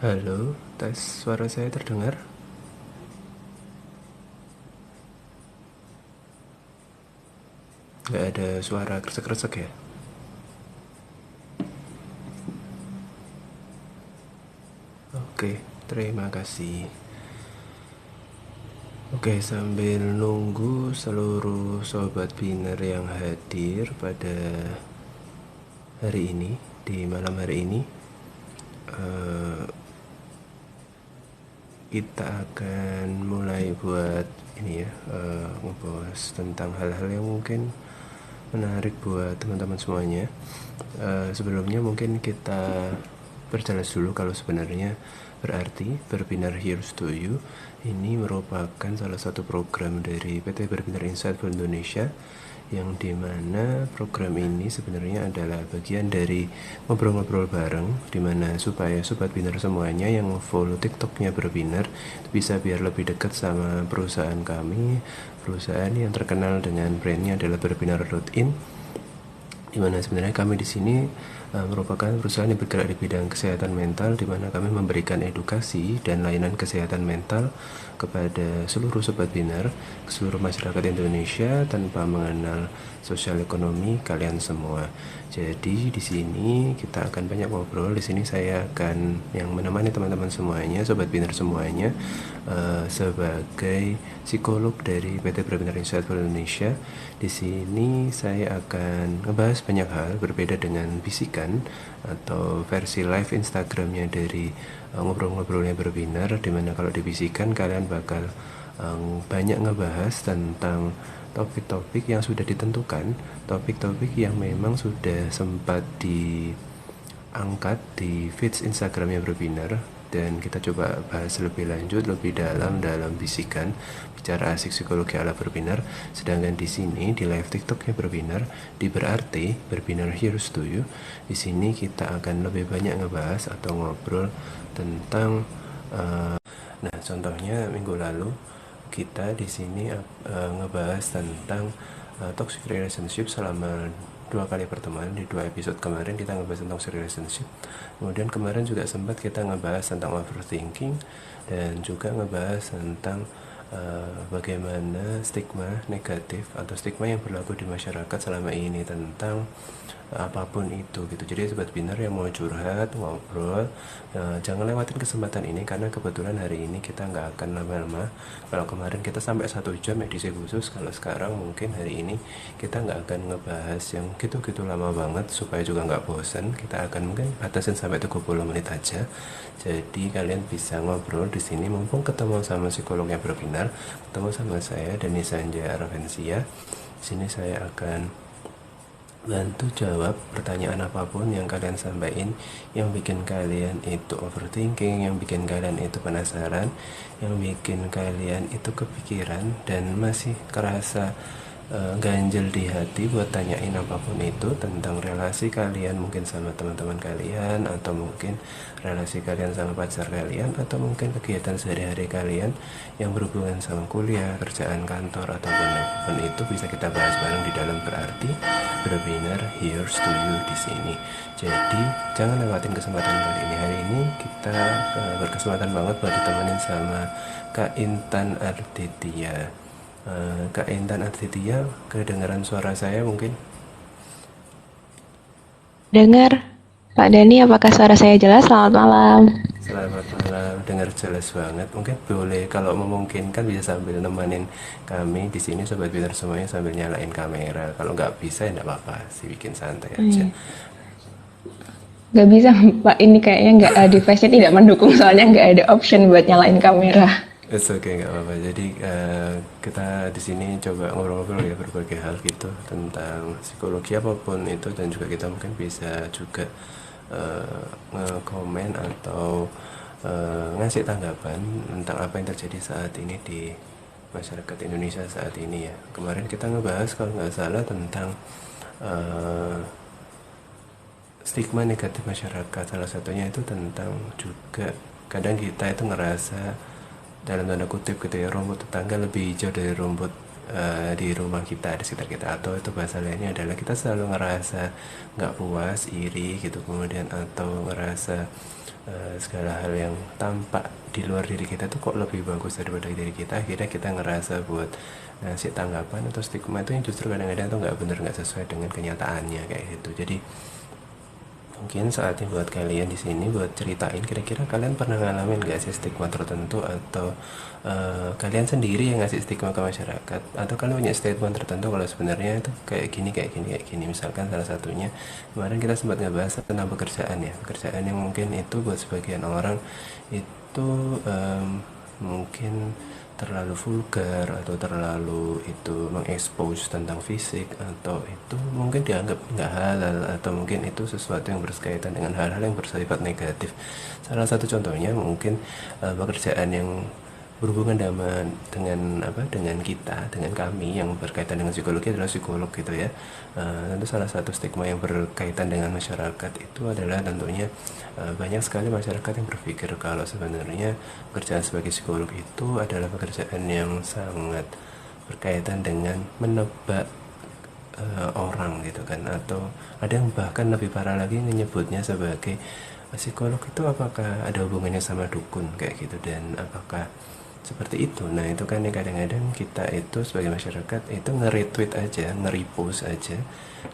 Halo, tes suara saya terdengar? Nggak ada suara kresek-kresek ya? Oke, terima kasih. Oke, sambil nunggu seluruh sobat Biner yang hadir pada hari ini, di malam hari ini, kita akan mulai buat ini ya, ngebahas tentang hal-hal yang mungkin menarik buat teman-teman semuanya. Sebelumnya mungkin kita perjelas dulu kalau sebenarnya berarti Berbinar Here's to You ini merupakan salah satu program dari PT Berbinar Insight for Indonesia, yang dimana program ini sebenarnya adalah bagian dari ngobrol-ngobrol bareng, dimana supaya sobat Binar semuanya yang follow TikToknya Berbinar bisa biar lebih dekat sama perusahaan kami, perusahaan yang terkenal dengan brandnya adalah berbinar.in, di mana sebenarnya kami di sini merupakan perusahaan yang bergerak di bidang kesehatan mental, di mana kami memberikan edukasi dan layanan kesehatan mental kepada seluruh sobat Binar, seluruh masyarakat Indonesia tanpa mengenal sosial ekonomi kalian semua. Jadi di sini kita akan banyak ngobrol. Di sini saya akan yang menemani teman-teman semuanya, sobat Binar semuanya, sebagai psikolog dari PT Berbinar Insight for Indonesia. Di sini saya akan ngebahas banyak hal berbeda dengan bisikan atau versi live Instagramnya dari ngobrol-ngobrolnya Berbinar, dimana kalau dibisikan kalian bakal banyak ngebahas tentang topik-topik yang sudah ditentukan, topik-topik yang memang sudah sempat diangkat di feeds Instagramnya Berbinar, dan kita coba bahas lebih lanjut, lebih dalam bisikan bicara asik psikologi ala Berbinar. Sedangkan di sini di live TikToknya Berbinar, di berarti Berbinar Here's to You, di sini kita akan lebih banyak ngebahas atau ngobrol tentang nah, contohnya minggu lalu kita di sini ngebahas tentang toxic relationship selama 2 kali pertemuan. Di 2 episode kemarin kita ngebahas tentang toxic relationship. Kemudian kemarin juga sempat kita ngebahas tentang overthinking, dan juga ngebahas tentang bagaimana stigma negatif atau stigma yang berlaku di masyarakat selama ini tentang apapun itu gitu. Jadi sobat Binar yang mau curhat, ngobrol, jangan lewatin kesempatan ini, karena kebetulan hari ini kita nggak akan lama-lama. Kalau kemarin kita sampai 1 jam edisi khusus, kalau sekarang mungkin hari ini kita nggak akan ngebahas yang gitu-gitu lama banget supaya juga nggak bosan. Kita akan mungkin batasin sampai 30 menit aja. Jadi kalian bisa ngobrol di sini mumpung ketemu sama psikolognya Berbinar, ketemu sama saya Dani Sanjaya Arvensia. Di sini saya akan bantu jawab pertanyaan apapun yang kalian sampaikan, yang bikin kalian itu overthinking, yang bikin kalian itu penasaran, yang bikin kalian itu kepikiran dan masih kerasa ganjel di hati buat tanyain apapun itu tentang relasi kalian mungkin sama teman-teman kalian, atau mungkin relasi kalian sama pacar kalian, atau mungkin kegiatan sehari-hari kalian yang berhubungan sama kuliah, kerjaan kantor, ataupun apapun itu bisa kita bahas bareng di dalam berarti Berbinar Here's to You di sini. Jadi jangan lewatin kesempatan kali ini. Hari ini kita berkesempatan banget buat ditemenin sama Kak Intan Arditya. Kak Intan Arditya, kedengaran suara saya mungkin? Dengar, Pak Dani, apakah suara saya jelas? Selamat malam. Selamat malam, dengar jelas banget. Mungkin boleh kalau memungkinkan bisa sambil nemenin kami di sini sobat Binar semuanya sambil nyalain kamera. Kalau nggak bisa ya nggak apa-apa sih, bikin santai Oh, aja. iya. Gak bisa, Pak. Ini kayaknya nggak device-nya tidak mendukung, soalnya nggak ada option buat nyalain kamera. It's okay, nggak apa-apa. Jadi kita di sini coba ngobrol-ngobrol ya berbagai hal gitu tentang psikologi apapun itu, dan juga kita mungkin bisa juga nge-komen atau ngasih tanggapan tentang apa yang terjadi saat ini di masyarakat Indonesia saat ini ya. Kemarin kita ngebahas kalau nggak salah tentang eh, stigma negatif masyarakat. Salah satunya itu tentang juga kadang kita itu ngerasa dalam tanda kutip gitu ya, rumput tetangga lebih hijau dari rumput di rumah kita, di sekitar kita, atau itu bahasa lainnya adalah kita selalu ngerasa nggak puas, iri gitu, kemudian atau ngerasa segala hal yang tampak di luar diri kita tuh kok lebih bagus daripada diri kita, akhirnya kita ngerasa buat ngasih tanggapan atau stigma itu yang justru kadang-kadang tuh nggak bener, nggak sesuai dengan kenyataannya kayak gitu. Jadi mungkin saatnya buat kalian di sini buat ceritain kira-kira kalian pernah ngalamin gak sih stigma tertentu, atau kalian sendiri yang ngasih stigma ke masyarakat, atau kalian punya statement tertentu kalau sebenarnya itu kayak gini kayak gini kayak gini. Misalkan salah satunya kemarin kita sempat ngebahas tentang pekerjaan ya, pekerjaan yang mungkin itu buat sebagian orang itu mungkin terlalu vulgar atau terlalu itu mengekspos tentang fisik, atau itu mungkin dianggap nggak halal, atau mungkin itu sesuatu yang berkaitan dengan hal-hal yang bersifat negatif. Salah satu contohnya mungkin pekerjaan yang berhubungan dengan kita, dengan kami yang berkaitan dengan psikologi adalah psikolog gitu ya. Tentu salah satu stigma yang berkaitan dengan masyarakat itu adalah tentunya banyak sekali masyarakat yang berpikir kalau sebenarnya pekerjaan sebagai psikolog itu adalah pekerjaan yang sangat berkaitan dengan menebak orang gitu kan, atau ada yang bahkan lebih parah lagi menyebutnya sebagai psikolog itu apakah ada hubungannya sama dukun kayak gitu, dan apakah seperti itu. Nah itu kan yang kadang-kadang kita itu sebagai masyarakat itu nge-retweet aja, nge-repost aja,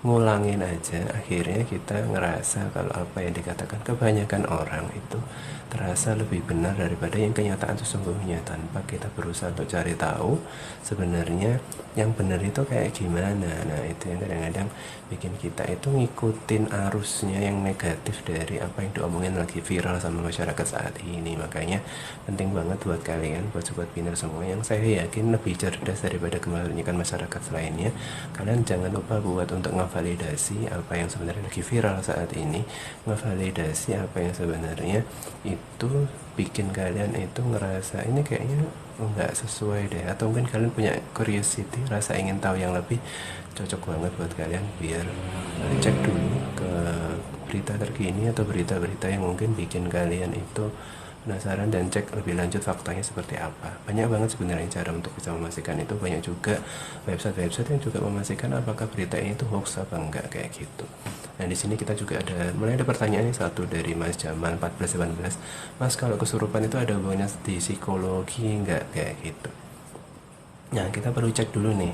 ngulangin aja, akhirnya kita ngerasa kalau apa yang dikatakan kebanyakan orang itu terasa lebih benar daripada yang kenyataan sesungguhnya, tanpa kita berusaha untuk cari tahu sebenarnya yang benar itu kayak gimana. Nah itu yang kadang-kadang bikin kita itu ngikutin arusnya yang negatif dari apa yang diomongin lagi viral sama masyarakat saat ini. Makanya penting banget buat kalian, buat sobat Pinner semua yang saya yakin lebih cerdas daripada kebanyakan masyarakat lainnya, kalian jangan lupa buat untuk ngevalidasi apa yang sebenarnya lagi viral saat ini, ngevalidasi apa yang sebenarnya itu bikin kalian itu ngerasa ini kayaknya nggak sesuai deh, atau mungkin kalian punya curiosity, rasa ingin tahu yang lebih, cocok banget buat kalian biar cek dulu ke berita terkini atau berita-berita yang mungkin bikin kalian itu penasaran, dan cek lebih lanjut faktanya seperti apa. Banyak banget sebenarnya cara untuk bisa memastikan itu, banyak juga website-website yang juga memastikan apakah berita ini itu hoax apa enggak kayak gitu. Nah di sini kita juga mulai ada pertanyaan satu dari Mas Jamal 1418. Mas, kalau kesurupan itu ada hubungannya di psikologi enggak kayak gitu? Nah kita perlu cek dulu nih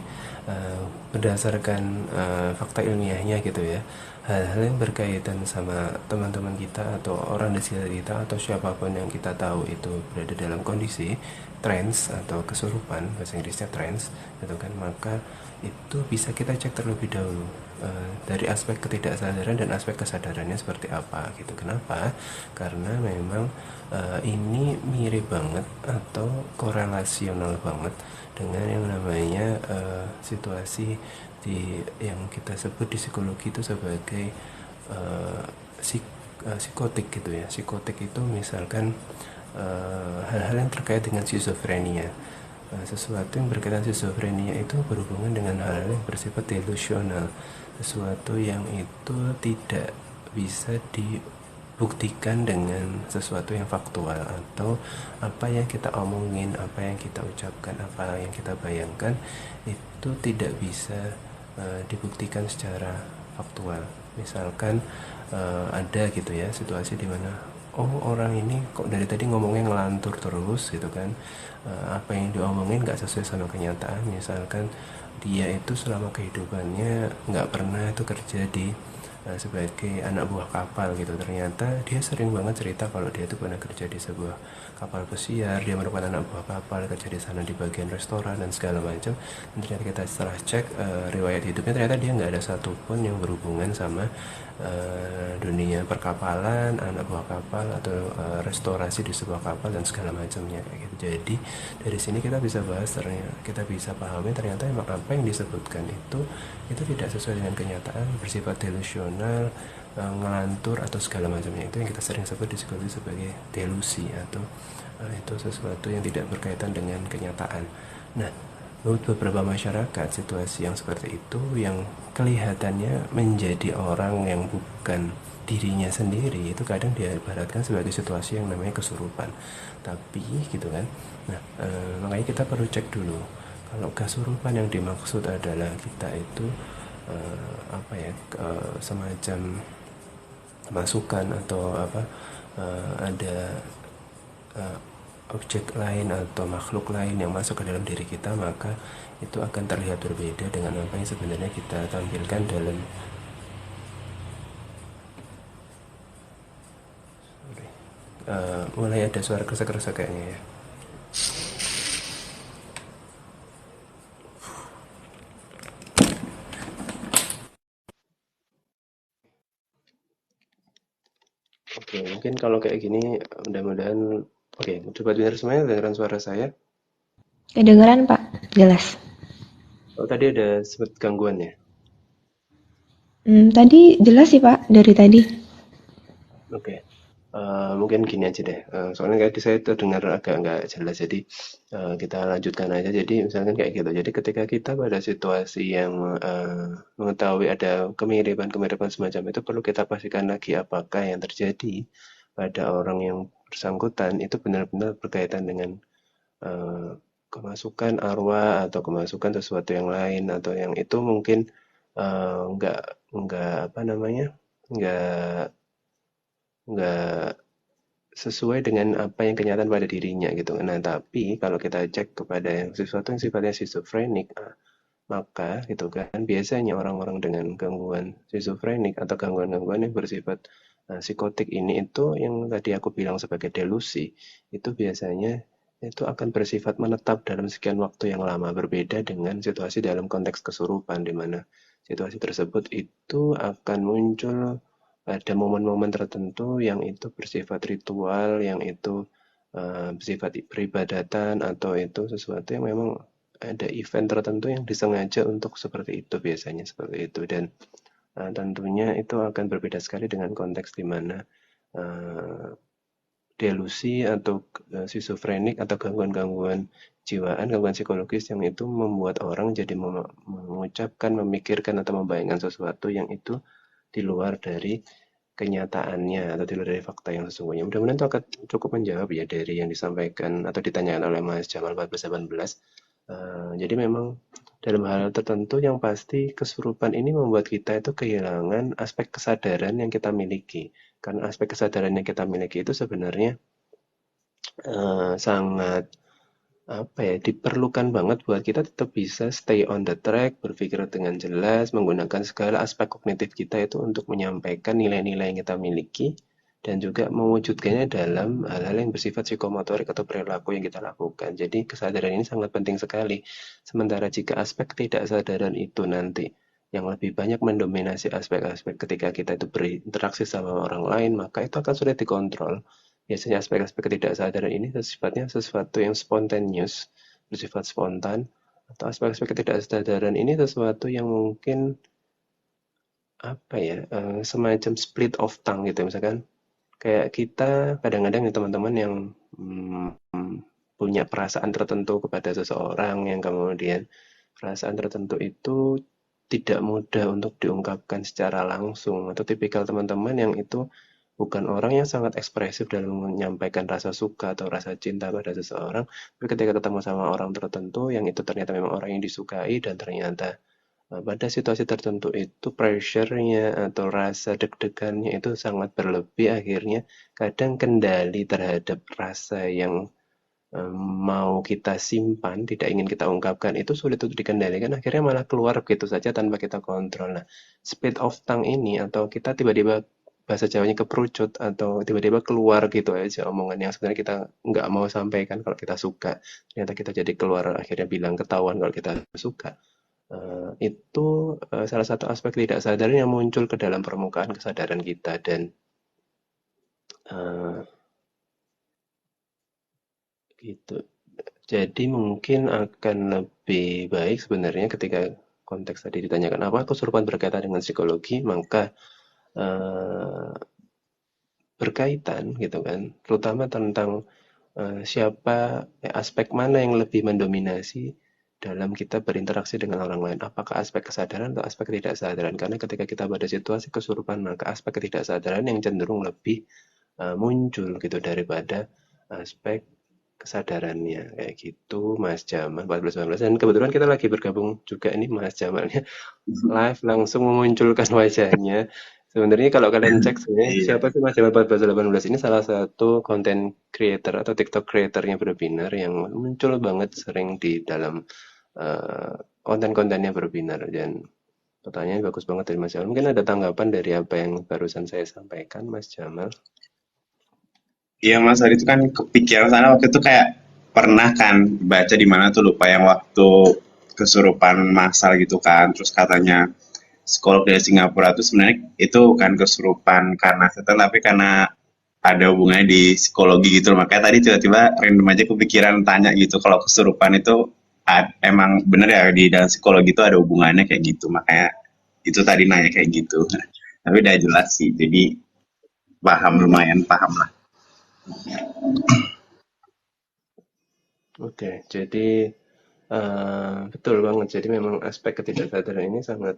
berdasarkan fakta ilmiahnya gitu ya, hal-hal yang berkaitan sama teman-teman kita atau orang di sekitar kita atau siapapun yang kita tahu itu berada dalam kondisi trance atau kesurupan, bahasa Inggrisnya trance gitu kan, maka itu bisa kita cek terlebih dahulu dari aspek ketidaksadaran dan aspek kesadarannya seperti apa gitu. Kenapa? Karena memang ini mirip banget atau korelasional banget dengan yang namanya situasi yang kita sebut di psikologi itu sebagai psikotik gitu ya. Psikotik itu misalkan hal-hal yang terkait dengan schizophrenia. Sesuatu yang berkaitan schizophrenia itu berhubungan dengan hal-hal yang bersifat delusional, sesuatu yang itu tidak bisa dibuktikan dengan sesuatu yang faktual, atau apa yang kita omongin, apa yang kita ucapkan, apa yang kita bayangkan itu tidak bisa dibuktikan secara faktual. Misalkan ada gitu ya situasi di mana orang ini kok dari tadi ngomongnya ngelantur terus gitu kan, apa yang diomongin nggak sesuai sama kenyataan. Misalkan dia itu selama kehidupannya nggak pernah itu kerja di sebagai anak buah kapal gitu, ternyata dia sering banget cerita kalau dia itu pernah kerja di sebuah kapal pesiar, dia merupakan anak buah kapal, kerja di sana di bagian restoran dan segala macam. Dan ternyata kita setelah cek riwayat hidupnya, ternyata dia nggak ada satupun yang berhubungan sama dunia perkapalan, anak buah kapal, atau restorasi di sebuah kapal dan segala macamnya kayak gitu. Jadi dari sini kita bisa bahas, ternyata kita bisa pahami ternyata emang apa yang disebutkan itu tidak sesuai dengan kenyataan, bersifat delusional, ngelantur atau segala macamnya. Itu yang kita sering sebut di psikologi sebagai delusi, atau itu sesuatu yang tidak berkaitan dengan kenyataan. Nah, menurut beberapa masyarakat, situasi yang seperti itu yang kelihatannya menjadi orang yang bukan dirinya sendiri itu kadang diibaratkan sebagai situasi yang namanya kesurupan. Tapi gitu kan. Nah, makanya kita perlu cek dulu Kalau kesurupan yang dimaksud adalah kita itu semacam masukan atau ada eh, objek lain atau makhluk lain yang masuk ke dalam diri kita, maka itu akan terlihat berbeda dengan apa yang sebenarnya kita tampilkan dalam. Mulai ada suara kresek-kresek kayaknya ya. Oke, mungkin kalau kayak gini mudah-mudahan oke, coba dengar semuanya, dengaran suara saya. Kedengeran Pak, jelas. Oh, tadi ada sempat gangguan ya. Tadi jelas sih Pak, dari tadi. Oke. Mungkin gini aja deh. Soalnya tadi saya terdengar agak nggak jelas, jadi kita lanjutkan aja. Jadi misalkan kayak gitu. Jadi ketika kita pada situasi yang mengetahui ada kemiripan-kemiripan semacam itu, perlu kita pastikan lagi apakah yang terjadi pada orang yang bersangkutan itu benar-benar berkaitan dengan eh, kemasukan arwah atau kemasukan sesuatu yang lain, atau yang itu mungkin nggak apa namanya, nggak nggak sesuai dengan apa yang kenyataan pada dirinya gitu. Nah, tapi kalau kita cek kepada yang sesuatu yang sifatnya schizophrenic, maka gitu kan biasanya orang-orang dengan gangguan schizophrenic atau gangguan-gangguan yang bersifat psikotik ini, itu yang tadi aku bilang sebagai delusi, itu biasanya itu akan bersifat menetap dalam sekian waktu yang lama, berbeda dengan situasi dalam konteks kesurupan, di mana situasi tersebut itu akan muncul pada momen-momen tertentu yang itu bersifat ritual, yang itu bersifat peribadatan, atau itu sesuatu yang memang ada event tertentu yang disengaja untuk seperti itu, biasanya seperti itu. Dan tentunya itu akan berbeda sekali dengan konteks di mana uh, delusi atau schizofrenik atau gangguan-gangguan jiwaan, gangguan psikologis yang itu membuat orang jadi mengucapkan, memikirkan atau membayangkan sesuatu yang itu di luar dari kenyataannya atau di luar dari fakta yang sesungguhnya. Mudah-mudahan itu akan cukup menjawab ya dari yang disampaikan atau ditanyakan oleh Mas Jamal 1418. Jadi memang dalam hal tertentu yang pasti kesurupan ini membuat kita itu kehilangan aspek kesadaran yang kita miliki. Karena aspek kesadaran yang kita miliki itu sebenarnya sangat diperlukan banget buat kita tetap bisa stay on the track, berpikir dengan jelas, menggunakan segala aspek kognitif kita itu untuk menyampaikan nilai-nilai yang kita miliki dan juga mewujudkannya dalam hal-hal yang bersifat psikomotorik atau perilaku yang kita lakukan. Jadi kesadaran ini sangat penting sekali. Sementara jika aspek tidak sadaran itu nanti yang lebih banyak mendominasi aspek-aspek ketika kita itu berinteraksi sama orang lain, maka itu akan sulit dikontrol. Biasanya aspek-aspek ketidaksadaran ini sifatnya sesuatu yang spontaneous, bersifat spontan, atau aspek-aspek ketidaksadaran ini sesuatu yang mungkin semacam split of tongue gitu, misalkan kayak kita kadang-kadang ya teman-teman yang punya perasaan tertentu kepada seseorang, yang kemudian perasaan tertentu itu tidak mudah untuk diungkapkan secara langsung, atau tipikal teman-teman yang itu bukan orang yang sangat ekspresif dalam menyampaikan rasa suka atau rasa cinta pada seseorang, tapi ketika ketemu sama orang tertentu yang itu ternyata memang orang yang disukai, dan ternyata pada situasi tertentu itu pressure-nya atau rasa deg-degannya itu sangat berlebih, akhirnya kadang kendali terhadap rasa yang mau kita simpan, tidak ingin kita ungkapkan, itu sulit untuk dikendalikan, akhirnya malah keluar begitu saja tanpa kita kontrol. Nah, speed of tongue ini, atau kita tiba-tiba bahasa Jawanya keperucut, atau tiba-tiba keluar gitu aja omongan yang sebenarnya kita nggak mau sampaikan kalau kita suka, ternyata kita jadi keluar, akhirnya bilang ketahuan kalau kita suka. Itu salah satu aspek tidak sadar yang muncul ke dalam permukaan kesadaran kita, dan uh, gitu. Jadi mungkin akan lebih baik sebenarnya ketika konteks tadi ditanyakan apa kesurupan berkaitan dengan psikologi, maka eh, berkaitan gitu kan, terutama tentang siapa aspek mana yang lebih mendominasi dalam kita berinteraksi dengan orang lain. Apakah aspek kesadaran atau aspek ketidaksadaran? Karena ketika kita pada situasi kesurupan, maka aspek ketidaksadaran yang cenderung lebih muncul gitu daripada aspek kesadarannya kayak gitu Mas Jamal 14-19 dan kebetulan kita lagi bergabung juga ini Mas Jamalnya live langsung memunculkan wajahnya. Sebenarnya kalau kalian cek sebenarnya Iya. siapa sih Mas Jamal 14-18 ini salah satu content creator atau TikTok creatornya Berbinar yang muncul banget sering di dalam konten-kontennya Berbinar dan pertanyaan bagus banget dari Mas Jamal. Mungkin ada tanggapan dari apa yang barusan saya sampaikan Mas Jamal. Iya Mas, tadi itu kan kepikiran sana waktu itu kayak pernah kan baca di mana tuh lupa yang waktu kesurupan massal gitu kan, terus katanya psikolog dari Singapura tuh sebenarnya itu bukan kesurupan karena setan tapi karena ada hubungannya di psikologi gitu loh. Makanya tadi tiba-tiba random aja kepikiran tanya gitu kalau kesurupan itu emang bener ya di dalam psikologi itu ada hubungannya kayak gitu. Makanya itu tadi nanya kayak gitu. Tapi udah jelas sih, jadi paham lumayan paham lah. Oke, jadi betul banget. Jadi memang aspek ketidaksadaran ini sangat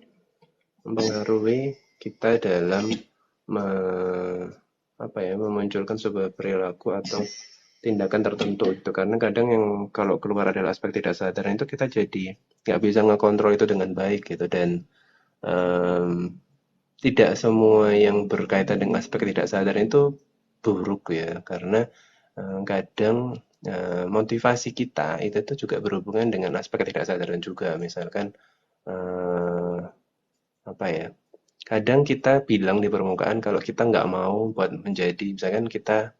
mempengaruhi kita dalam apa ya, memunculkan sebuah perilaku atau tindakan tertentu itu. Karena kadang yang kalau keluar adalah aspek tidak sadar itu kita jadi nggak bisa ngekontrol itu dengan baik gitu dan em, tidak semua yang berkaitan dengan aspek tidak sadar itu buruk ya karena kadang motivasi kita itu tuh juga berhubungan dengan aspek ketidaksadaran juga misalkan eh, apa ya kadang kita bilang di permukaan kalau kita nggak mau buat menjadi misalkan kita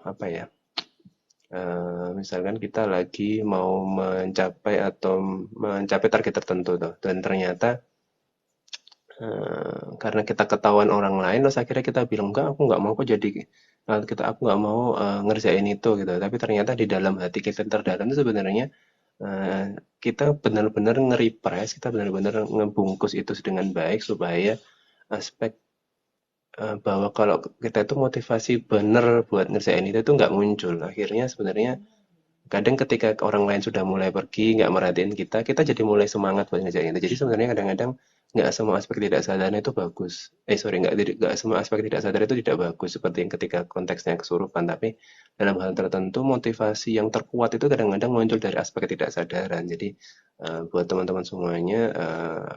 apa ya misalkan kita lagi mau mencapai atau mencapai target tertentu tuh dan ternyata karena kita ketahuan orang lain terus akhirnya kita bilang enggak aku nggak mau kok jadi aku nggak mau ngerjain itu gitu tapi ternyata di dalam hati kita terdalam itu sebenarnya eh, kita benar-benar nge-repress kita benar-benar ngebungkus itu dengan baik supaya aspek bahwa kalau kita itu motivasi bener buat ngerjain itu tuh nggak muncul akhirnya sebenarnya kadang ketika orang lain sudah mulai pergi nggak merhatiin kita kita jadi mulai semangat buat ngerjain itu jadi sebenarnya kadang-kadang nggak semua aspek tidak sadar itu bagus sorry nggak semua aspek tidak sadar itu tidak bagus seperti yang ketika konteksnya kesurupan tapi dalam hal tertentu motivasi yang terkuat itu kadang-kadang muncul dari aspek ketidaksadaran jadi buat teman-teman semuanya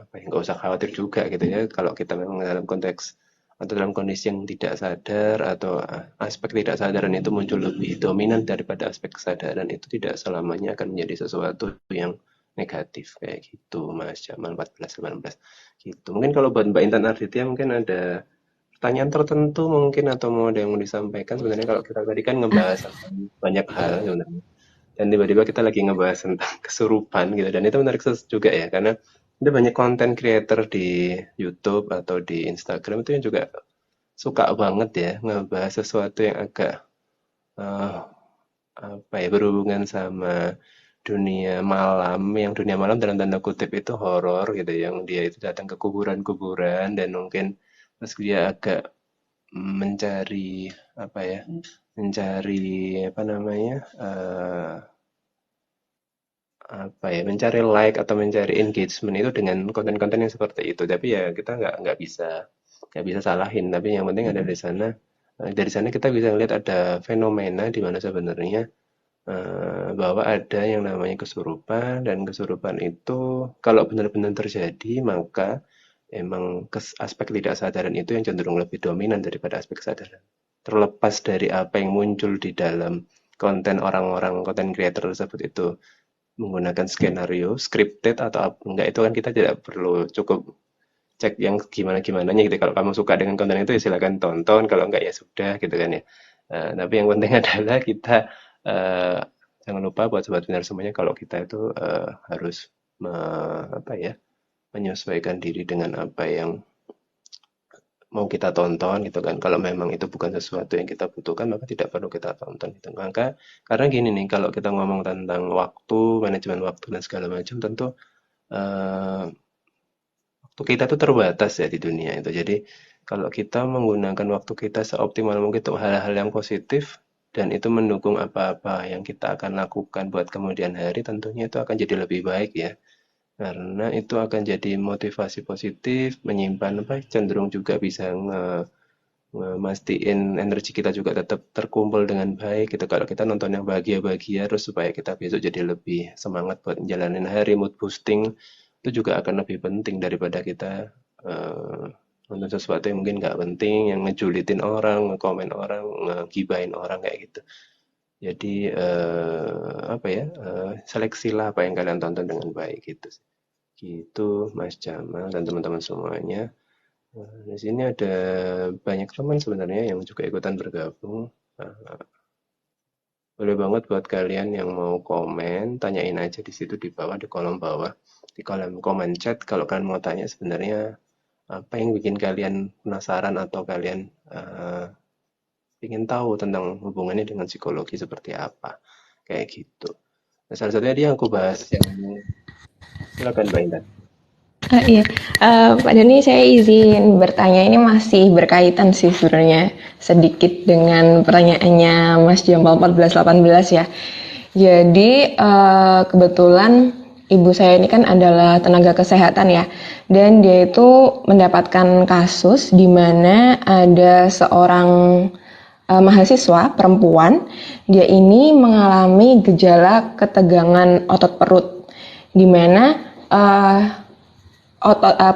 apa ya, nggak usah khawatir juga gitu ya kalau kita memang dalam konteks atau dalam kondisi yang tidak sadar atau aspek tidak sadaran itu muncul lebih dominan daripada aspek kesadaran itu tidak selamanya akan menjadi sesuatu yang negatif kayak gitu Mas Jamal 14-18 gitu. Mungkin kalau buat Mbak Intan Arditya mungkin ada pertanyaan tertentu mungkin atau mau ada yang mau disampaikan sebenarnya kalau kita tadi kan ngebahas tentang banyak hal sebenarnya dan tiba-tiba kita lagi ngebahas tentang kesurupan gitu dan itu menarik juga ya karena ada banyak konten creator di YouTube atau di Instagram itu yang juga suka banget ya ngebahas sesuatu yang agak eh, apa ya berhubungan sama dunia malam dalam tanda kutip itu horor gitu yang dia itu datang ke kuburan-kuburan dan mungkin terus dia agak mencari apa ya mencari apa namanya apa ya mencari like atau mencari engagement itu dengan konten-konten yang seperti itu tapi ya kita nggak bisa salahin tapi yang penting ada di sana dari sana kita bisa lihat ada fenomena di mana sebenarnya bahwa ada yang namanya kesurupan dan kesurupan itu kalau benar-benar terjadi maka emang aspek tidak sadaran itu yang cenderung lebih dominan daripada aspek kesadaran terlepas dari apa yang muncul di dalam konten orang-orang konten creator tersebut itu menggunakan skenario scripted atau enggak itu kan kita tidak perlu cukup cek yang gimana-gimananya gitu. Kalau kamu suka dengan konten itu ya silakan tonton, kalau enggak ya sudah gitu kan ya. Tapi yang penting adalah kita eh, jangan lupa buat sobat binar semuanya kalau kita itu harus apa ya menyesuaikan diri dengan apa yang mau kita tonton gitu kan. Kalau memang itu bukan sesuatu yang kita butuhkan, maka tidak perlu kita tonton gitu. Maka karena gini nih, kalau kita ngomong tentang waktu, manajemen waktu dan segala macam, tentu eh, waktu kita tuh terbatas ya di dunia itu. Jadi kalau kita menggunakan waktu kita seoptimal mungkin untuk hal-hal yang positif dan itu mendukung apa-apa yang kita akan lakukan buat kemudian hari, tentunya itu akan jadi lebih baik ya. Karena itu akan jadi motivasi positif, menyimpan apa cenderung juga bisa mastiin energi kita juga tetap terkumpul dengan baik gitu. Kalau kita nonton yang bahagia-bahagia terus supaya kita besok jadi lebih semangat buat menjalanin hari, mood boosting itu juga akan lebih penting daripada kita eh, nonton sesuatu yang mungkin nggak penting, yang ngejulitin orang, ngekomen orang, ngegibain orang kayak gitu. Jadi apa ya? Seleksilah apa yang kalian tonton dengan baik gitu. Gitu Mas Jamal dan teman-teman semuanya. Di sini ada banyak teman sebenarnya yang juga ikutan bergabung. Nah, boleh banget buat kalian yang mau komen, tanyain aja di situ di bawah, di kolom bawah, di kolom komen chat. Kalau kalian mau tanya sebenarnya apa yang bikin kalian penasaran atau kalian ingin tahu tentang hubungannya dengan psikologi seperti apa, kayak gitu. Nah, salah satunya dia yang aku bahas yang silakan Mbak Intan. Iya, Pak Dani saya izin bertanya ini masih berkaitan sih sebenarnya sedikit dengan pertanyaannya Mas Jamal 1418 ya. Jadi kebetulan ibu saya ini kan adalah tenaga kesehatan ya, dan dia itu mendapatkan kasus di mana ada seorang mahasiswa perempuan, dia ini mengalami gejala ketegangan otot perut, di mana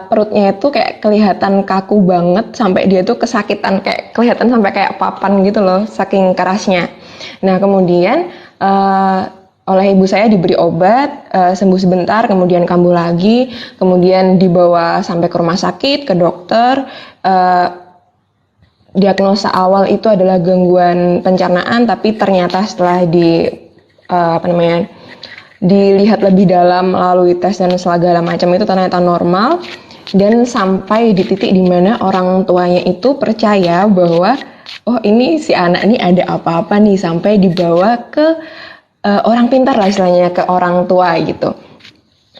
perutnya itu kayak kelihatan kaku banget sampai dia tuh kesakitan, kayak kelihatan sampai kayak papan gitu loh saking kerasnya. Nah kemudian oleh ibu saya diberi obat, sembuh sebentar kemudian kambuh lagi, kemudian dibawa sampai ke rumah sakit ke dokter. Diagnosa awal itu adalah gangguan pencernaan, tapi ternyata setelah dilihat lebih dalam melalui tes dan segala macam itu ternyata normal, dan sampai di titik dimana orang tuanya itu percaya bahwa oh ini si anak ini ada apa-apa nih, sampai dibawa ke orang pintar lah istilahnya, ke orang tua gitu.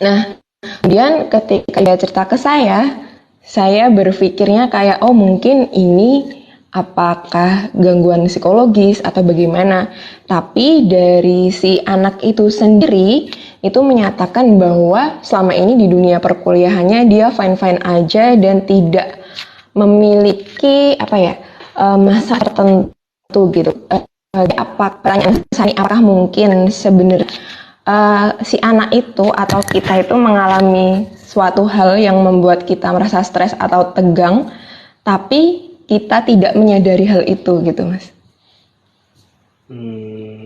Nah kemudian ketika dia cerita ke saya berpikirnya kayak oh mungkin ini apakah gangguan psikologis atau bagaimana. Tapi dari si anak itu sendiri itu menyatakan bahwa selama ini di dunia perkuliahannya dia fine-fine aja dan tidak memiliki masa tertentu gitu. Apa pertanyaan saya, apakah mungkin sebenarnya si anak itu atau kita itu mengalami suatu hal yang membuat kita merasa stres atau tegang, tapi kita tidak menyadari hal itu gitu, Mas.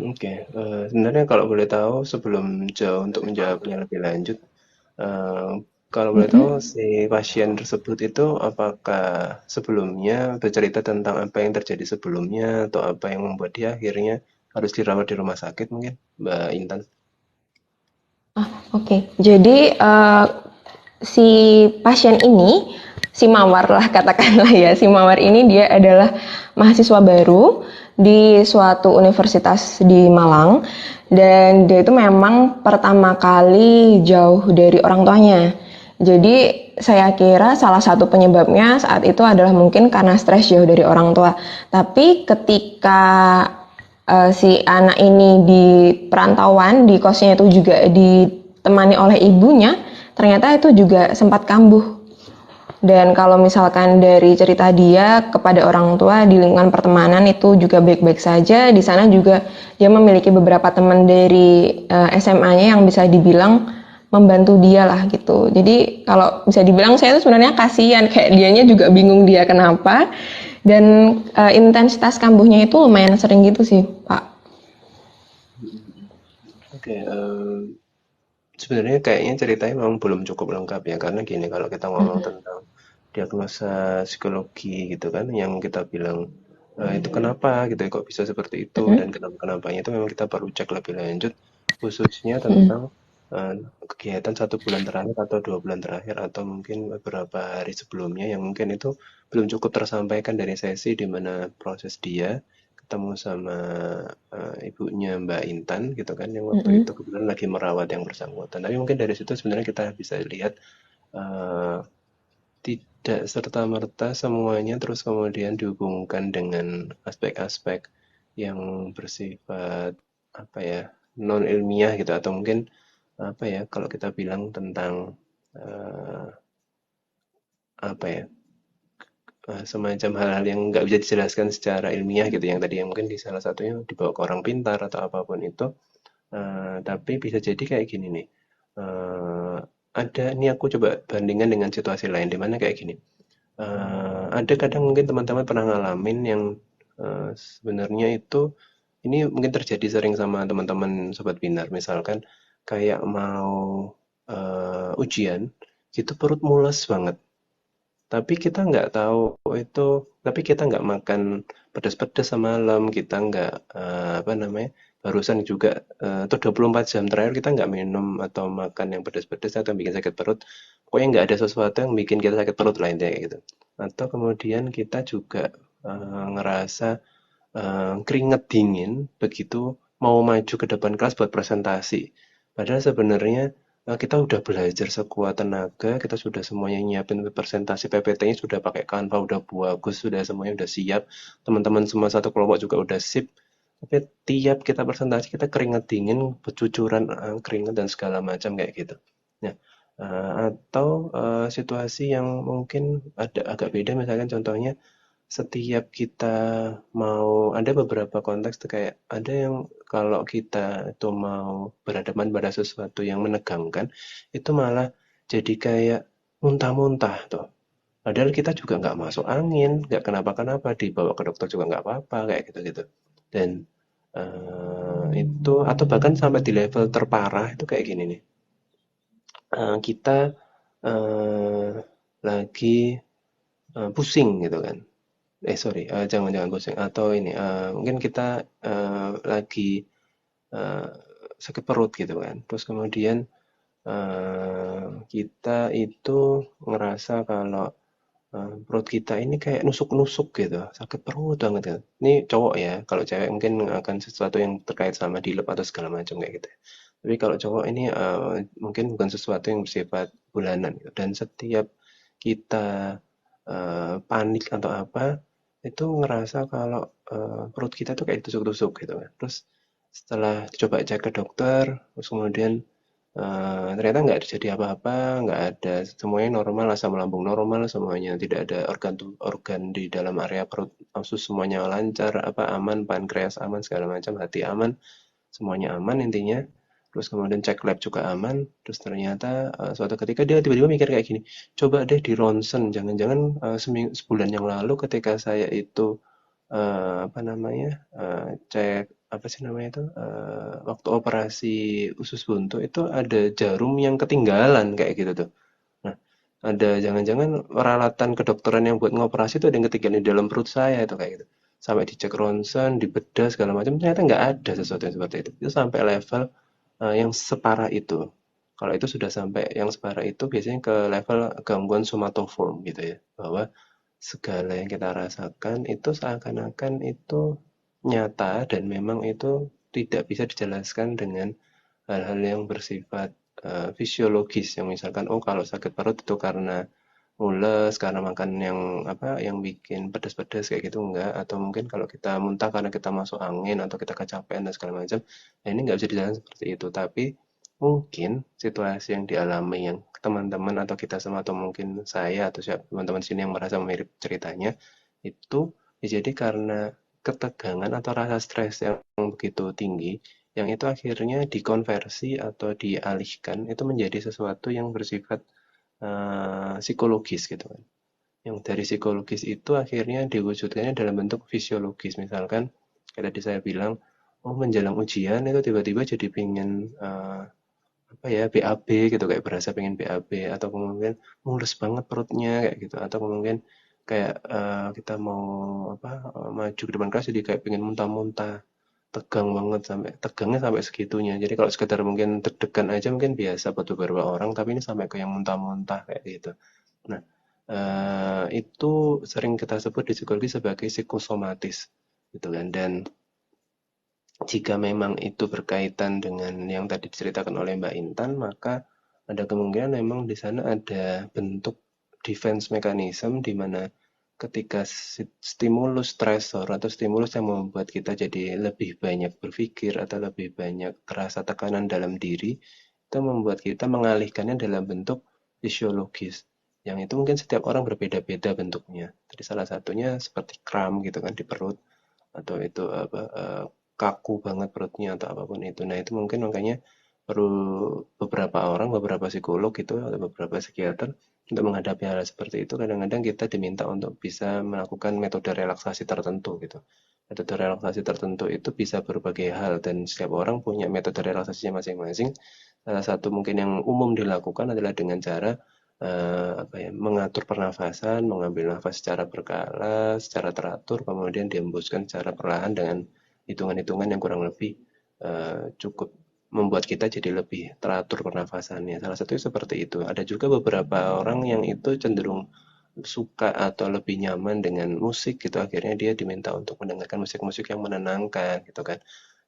Oke. Sebenarnya kalau boleh tahu sebelum jauh untuk menjawabnya lebih lanjut, eh, kalau boleh tahu Mm-mm. si pasien tersebut itu apakah sebelumnya bercerita tentang apa yang terjadi sebelumnya atau apa yang membuat dia akhirnya harus dirawat di rumah sakit mungkin, Mbak Intan? Oke, jadi si pasien ini, si Mawar lah katakanlah ya, si Mawar ini dia adalah mahasiswa baru di suatu universitas di Malang, dan dia itu memang pertama kali jauh dari orang tuanya. Jadi saya kira salah satu penyebabnya saat itu adalah mungkin karena stres jauh dari orang tua. Tapi ketika si anak ini di perantauan, di kosnya itu juga ditemani oleh ibunya, ternyata itu juga sempat kambuh. Dan kalau misalkan dari cerita dia kepada orang tua di lingkungan pertemanan itu juga baik-baik saja. Di sana juga dia memiliki beberapa teman dari SMA-nya yang bisa dibilang membantu dia lah gitu. Jadi kalau bisa dibilang saya tuh sebenarnya kasihan, kayak dianya juga bingung dia kenapa. Dan intensitas kambuhnya itu lumayan sering gitu sih, Pak. Oke, sebenarnya kayaknya ceritanya memang belum cukup lengkap ya, karena gini, kalau kita ngomong tentang diagnosa psikologi gitu kan, yang kita bilang itu kenapa gitu ya, kok bisa seperti itu dan kenapa-kenapanya itu memang kita perlu cek lebih lanjut, khususnya tentang eh, kegiatan 1 bulan terakhir atau 2 bulan terakhir atau mungkin beberapa hari sebelumnya yang mungkin itu belum cukup tersampaikan dari sesi di mana proses dia ketemu sama ibunya Mbak Intan gitu kan, yang waktu itu kebetulan lagi merawat yang bersangkutan. Tapi mungkin dari situ sebenarnya kita bisa lihat eh, tidak serta-merta semuanya terus kemudian dihubungkan dengan aspek-aspek yang bersifat apa ya, non ilmiah gitu, atau mungkin apa ya, kalau kita bilang tentang apa ya, semacam hal-hal yang nggak bisa dijelaskan secara ilmiah gitu, yang tadi yang mungkin di salah satunya dibawa ke orang pintar atau apapun itu. Tapi bisa jadi kayak gini nih. Eh, ada ini aku coba bandingkan dengan situasi lain di mana kayak gini. Ada kadang mungkin teman-teman pernah ngalamin yang sebenarnya itu ini mungkin terjadi sering sama teman-teman sobat binar. Misalkan kayak mau ujian, gitu perut mules banget. Tapi kita nggak tahu itu, tapi kita nggak makan pedas-pedas semalam, kita nggak apa namanya, barusan juga atau 24 jam terakhir kita nggak minum atau makan yang pedas-pedas atau yang bikin sakit perut. Pokoknya nggak ada sesuatu yang bikin kita sakit perut lah intinya kayak gitu. Atau kemudian kita juga ngerasa keringet dingin begitu mau maju ke depan kelas buat presentasi. Padahal sebenarnya kita udah belajar sekuat tenaga, kita sudah semuanya nyiapin presentasi PPT-nya sudah pakai Canva, udah bagus, sudah semuanya udah siap. Teman-teman semua satu kelompok juga udah sip. Tapi tiap kita presentasi kita keringet dingin, bercucuran keringet dan segala macam kayak gitu. Nah, atau situasi yang mungkin ada agak beda misalkan contohnya setiap kita mau ada beberapa konteks tuh kayak ada yang kalau kita itu mau berhadapan pada sesuatu yang menegangkan itu malah jadi kayak muntah-muntah tuh. Padahal kita juga nggak masuk angin, nggak kenapa-kenapa, dibawa ke dokter juga nggak apa-apa kayak gitu-gitu. Dan itu atau bahkan sampai di level terparah itu kayak gini nih. Kita eh, lagi pusing gitu kan. Sorry, jangan-jangan pusing atau ini, mungkin kita lagi eh, sakit perut gitu kan. Terus kemudian kita itu ngerasa kalau perut kita ini kayak nusuk-nusuk gitu, sakit perut banget kan. Ini cowok ya, kalau cewek mungkin akan sesuatu yang terkait sama dilep atau segala macam kayak gitu. Tapi kalau cowok ini mungkin bukan sesuatu yang bersifat bulanan gitu. Dan setiap kita panik atau apa, itu ngerasa kalau perut kita tuh kayak ditusuk-tusuk gitu kan. Terus setelah coba cek ke dokter, terus kemudian ternyata nggak terjadi apa-apa, nggak ada, semuanya normal, asam lambung normal, semuanya tidak ada organ organ di dalam area perut, usus semuanya lancar, apa aman, pankreas aman, segala macam, hati aman, semuanya aman intinya. Terus kemudian cek lab juga aman. Terus ternyata suatu ketika dia tiba-tiba mikir kayak gini, coba deh di ronsen, jangan-jangan sebulan yang lalu ketika saya itu apa namanya cek apa sih namanya itu waktu operasi usus buntu itu ada jarum yang ketinggalan kayak gitu tuh. Nah, ada jangan-jangan peralatan kedokteran yang buat ngoperasi itu ada yang ketinggalan di dalam perut saya itu kayak gitu. Sampai dicek ronsen, dibedah segala macam, ternyata nggak ada sesuatu yang seperti itu. Itu sampai level yang separah itu. Kalau itu sudah sampai yang separah itu biasanya ke level gangguan somatoform gitu ya. Bahwa segala yang kita rasakan itu seakan-akan itu nyata dan memang itu tidak bisa dijelaskan dengan hal-hal yang bersifat fisiologis yang misalkan oh kalau sakit perut itu karena mules karena makan yang apa yang bikin pedas-pedas kayak gitu enggak atau mungkin kalau kita muntah karena kita masuk angin atau kita kecapean dan segala macam nah ini nggak bisa dijelaskan seperti itu tapi mungkin situasi yang dialami yang teman-teman atau kita semua atau mungkin saya atau siapa teman-teman sini yang merasa mirip ceritanya itu ya jadi karena ketegangan atau rasa stres yang begitu tinggi yang itu akhirnya dikonversi atau dialihkan itu menjadi sesuatu yang bersifat psikologis gitu kan. Yang dari psikologis itu akhirnya diwujudkannya dalam bentuk fisiologis. Misalkan kayak tadi saya bilang, oh menjelang ujian itu tiba-tiba jadi pengen apa ya BAB gitu kayak berasa pengen BAB atau kemudian mulus banget perutnya kayak gitu atau kemudian kayak kita mau apa maju ke depan kelas jadi kayak pengen muntah-muntah tegang banget sampai tegangnya sampai segitunya jadi kalau sekedar mungkin deg-degan aja mungkin biasa buat beberapa orang tapi ini sampai ke yang muntah-muntah kayak gitu nah itu sering kita sebut di psikologi sebagai psikosomatis gitu kan dan jika memang itu berkaitan dengan yang tadi diceritakan oleh Mbak Intan, maka ada kemungkinan memang di sana ada bentuk defense mechanism di mana ketika stimulus stresor atau stimulus yang membuat kita jadi lebih banyak berpikir atau lebih banyak terasa tekanan dalam diri, itu membuat kita mengalihkannya dalam bentuk fisiologis. Yang itu mungkin setiap orang berbeda-beda bentuknya. Jadi salah satunya seperti kram gitu kan di perut, atau itu apa, kaku banget perutnya atau apapun itu. Nah, itu mungkin makanya perlu beberapa orang, beberapa psikolog gitu atau beberapa psikiater untuk menghadapi hal seperti itu. Kadang-kadang kita diminta untuk bisa melakukan metode relaksasi tertentu gitu. Metode relaksasi tertentu itu bisa berbagai hal dan setiap orang punya metode relaksasinya masing-masing. Salah satu mungkin yang umum dilakukan adalah dengan cara apa ya, mengatur pernafasan, mengambil nafas secara berkala, secara teratur, kemudian dihembuskan secara perlahan dengan hitungan-hitungan yang kurang lebih cukup membuat kita jadi lebih teratur pernafasannya. Salah satunya seperti itu. Ada juga beberapa orang yang itu cenderung suka atau lebih nyaman dengan musik gitu, akhirnya dia diminta untuk mendengarkan musik-musik yang menenangkan gitu kan,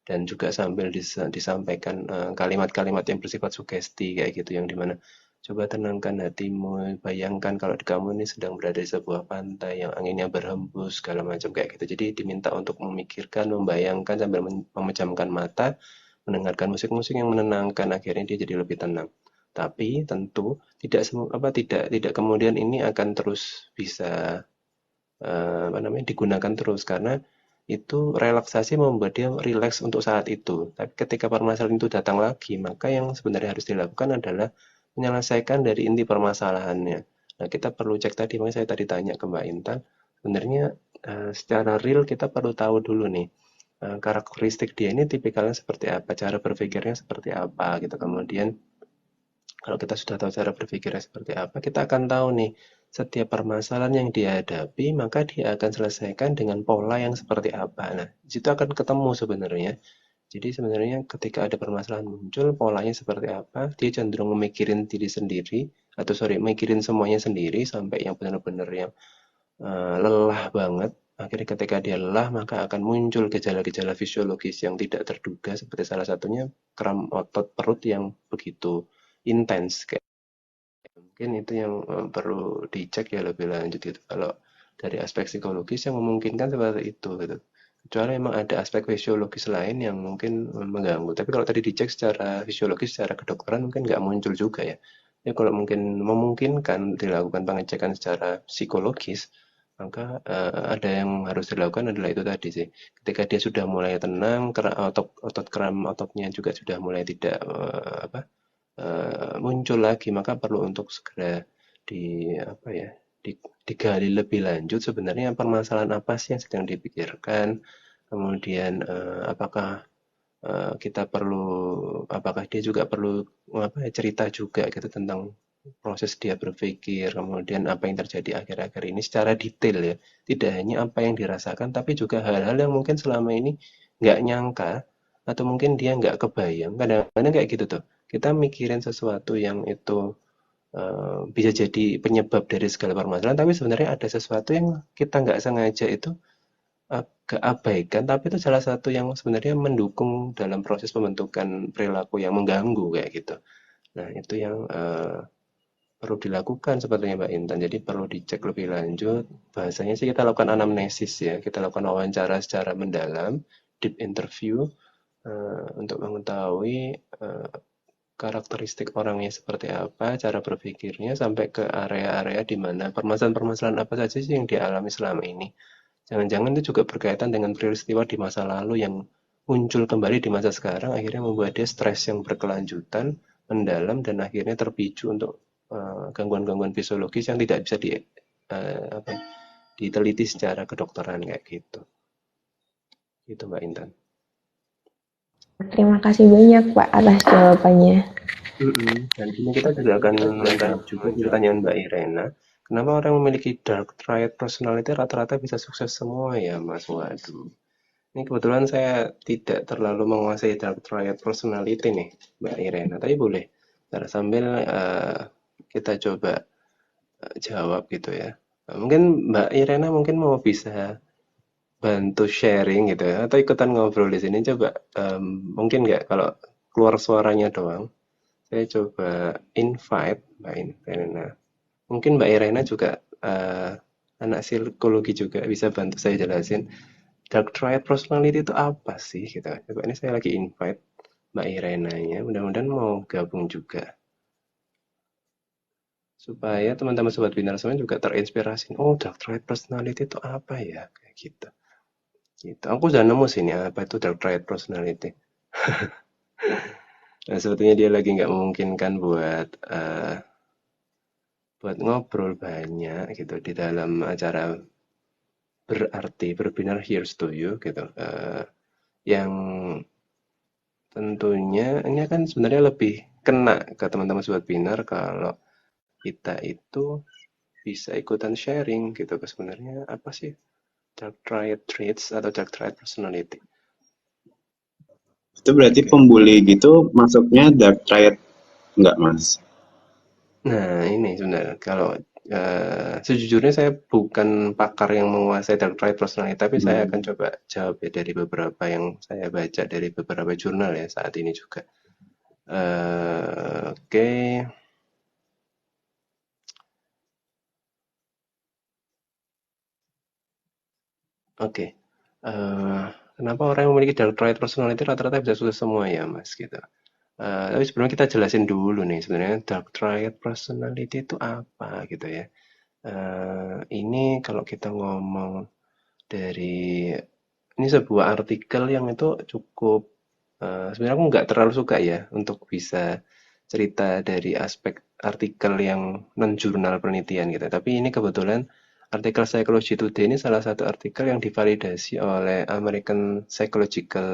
dan juga sambil disampaikan kalimat-kalimat yang bersifat sugesti kayak gitu, yang dimana coba tenangkan hatimu, bayangkan kalau kamu ini sedang berada di sebuah pantai yang anginnya berhembus segala macam kayak gitu. Jadi diminta untuk memikirkan, membayangkan sambil memejamkan mata, mendengarkan musik-musik yang menenangkan, akhirnya dia jadi lebih tenang. Tapi tentu tidak semua apa tidak kemudian ini akan terus bisa apa namanya, digunakan terus, karena itu relaksasi membuat dia rileks untuk saat itu. Tapi ketika permasalahan itu datang lagi, maka yang sebenarnya harus dilakukan adalah menyelesaikan dari inti permasalahannya. Nah, kita perlu cek tadi, makanya saya tadi tanya ke Mbak Intan, sebenarnya secara real kita perlu tahu dulu nih, karakteristik dia ini tipikalnya seperti apa, cara berpikirnya seperti apa gitu. Kemudian kalau kita sudah tahu cara berpikirnya seperti apa, kita akan tahu nih setiap permasalahan yang dihadapi, maka dia akan selesaikan dengan pola yang seperti apa. Nah, di situ akan ketemu sebenarnya. Jadi sebenarnya ketika ada permasalahan muncul, polanya seperti apa, dia cenderung memikirin diri sendiri, atau sorry, mikirin semuanya sendiri sampai yang benar-benar yang lelah banget. Akhirnya ketika dia lelah, maka akan muncul gejala-gejala fisiologis yang tidak terduga, seperti salah satunya kram otot perut yang begitu intens. Mungkin itu yang perlu dicek ya lebih lanjut gitu. Kalau dari aspek psikologis yang memungkinkan seperti itu gitu. Kecuali memang ada aspek fisiologis lain yang mungkin mengganggu. Tapi kalau tadi dicek secara fisiologis, secara kedokteran mungkin nggak muncul juga ya. Ya kalau mungkin memungkinkan dilakukan pengecekan secara psikologis, maka ada yang harus dilakukan adalah itu tadi sih. Ketika dia sudah mulai tenang, otot kram ototnya juga sudah mulai tidak apa muncul lagi, maka perlu untuk segera di apa ya, digali lebih lanjut sebenarnya permasalahan apa sih yang sedang dipikirkan, kemudian apakah kita perlu, apakah dia juga perlu apa ya, cerita juga gitu tentang proses dia berpikir, kemudian apa yang terjadi akhir-akhir ini secara detail ya, tidak hanya apa yang dirasakan, tapi juga hal-hal yang mungkin selama ini nggak nyangka, atau mungkin dia nggak kebayang, kadang-kadang kayak gitu tuh, kita mikirin sesuatu yang itu bisa jadi penyebab dari segala permasalahan, tapi sebenarnya ada sesuatu yang kita nggak sengaja itu keabaikan, tapi itu salah satu yang sebenarnya mendukung dalam proses pembentukan perilaku yang mengganggu kayak gitu. Nah, itu yang perlu dilakukan sepertinya Mbak Intan. Jadi perlu dicek lebih lanjut. Bahasanya sih kita lakukan anamnesis ya, kita lakukan wawancara secara mendalam, deep interview, untuk mengetahui karakteristik orangnya seperti apa, cara berpikirnya, sampai ke area-area di mana permasalahan-permasalahan apa saja sih yang dialami selama ini. Jangan-jangan itu juga berkaitan dengan peristiwa di masa lalu yang muncul kembali di masa sekarang, akhirnya membuat dia stres yang berkelanjutan, mendalam, dan akhirnya terpicu untuk gangguan-gangguan fisiologis yang tidak bisa apa, diteliti secara kedokteran kayak gitu. Itu Mbak Intan. Terima kasih banyak Pak atas jawabannya. Dan ini kita juga akan menjawab juga pertanyaan Mbak Irena. Kenapa orang memiliki dark triad personality rata-rata bisa sukses semua ya, Mas? Waduh. Ini kebetulan saya tidak terlalu menguasai dark triad personality nih, Mbak Irena. Tapi boleh, sambil kita coba jawab gitu ya. Mungkin Mbak Irena mungkin mau bisa bantu sharing gitu ya, atau ikutan ngobrol di sini. Coba mungkin nggak kalau keluar suaranya doang. Saya coba invite Mbak Irena. Mungkin Mbak Irena juga anak psikologi juga bisa bantu saya jelasin dark triad personality itu apa sih gitu. Coba ini saya lagi invite Mbak Irena-nya. Mudah-mudahan mau gabung juga. supaya teman-teman sobat binar semua juga terinspirasi. Oh, dark triad personality itu apa ya? Kayak gitu. Gitu. Aku udah nemu sih ini apa itu dark triad personality. Nah, sebetulnya dia lagi nggak memungkinkan buat ngobrol banyak gitu di dalam acara berarti berbinar Here's to You gitu. Yang tentunya ini kan sebenarnya lebih kena ke teman-teman sobat binar kalau kita itu bisa ikutan sharing gitu ke sebenarnya apa sih dark triad traits atau dark triad personality. Itu berarti Oke. pembuli gitu masuknya dark triad nggak Mas? Nah, ini sebenarnya kalau sejujurnya saya bukan pakar yang menguasai dark triad personality, tapi saya akan Hmm. coba jawab ya dari beberapa yang saya baca dari beberapa jurnal ya saat ini juga. Oke, oke. Kenapa orang yang memiliki dark triad personality rata-rata bisa sukses semua ya, Mas? Gitu. Tapi sebelum kita jelasin dulu nih, sebenarnya dark triad personality itu apa gitu ya. Ini kalau kita ngomong dari ini sebuah artikel yang itu cukup sebenarnya aku nggak terlalu suka ya untuk bisa cerita dari aspek artikel yang non jurnal penelitian gitu. Tapi ini kebetulan artikel Psychology Today ini salah satu artikel yang divalidasi oleh American Psychologists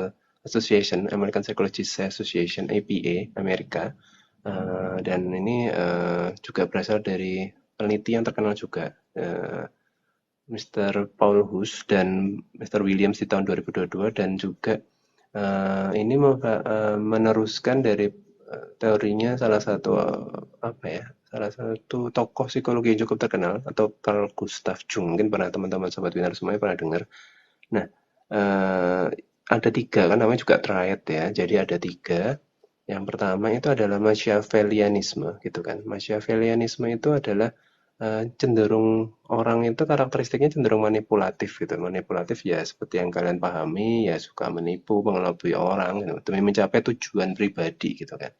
Association (APA) Amerika. Dan ini juga berasal dari peneliti yang terkenal juga. Mr. Paul Hus dan Mr. Williams di tahun 2022 dan juga ini meneruskan dari teorinya salah satu apa ya salah satu tokoh psikologi yang cukup terkenal atau Carl Gustav Jung mungkin pernah teman-teman sobat binar semuanya pernah dengar. Nah, eh, ada tiga kan namanya juga triad ya. Jadi ada tiga. Yang pertama itu adalah Machiavellianisme gitu kan. Machiavellianisme itu adalah cenderung orang itu karakteristiknya cenderung manipulatif gitu. Manipulatif ya seperti yang kalian pahami ya suka menipu, mengelabui orang gitu, demi mencapai tujuan pribadi gitu kan.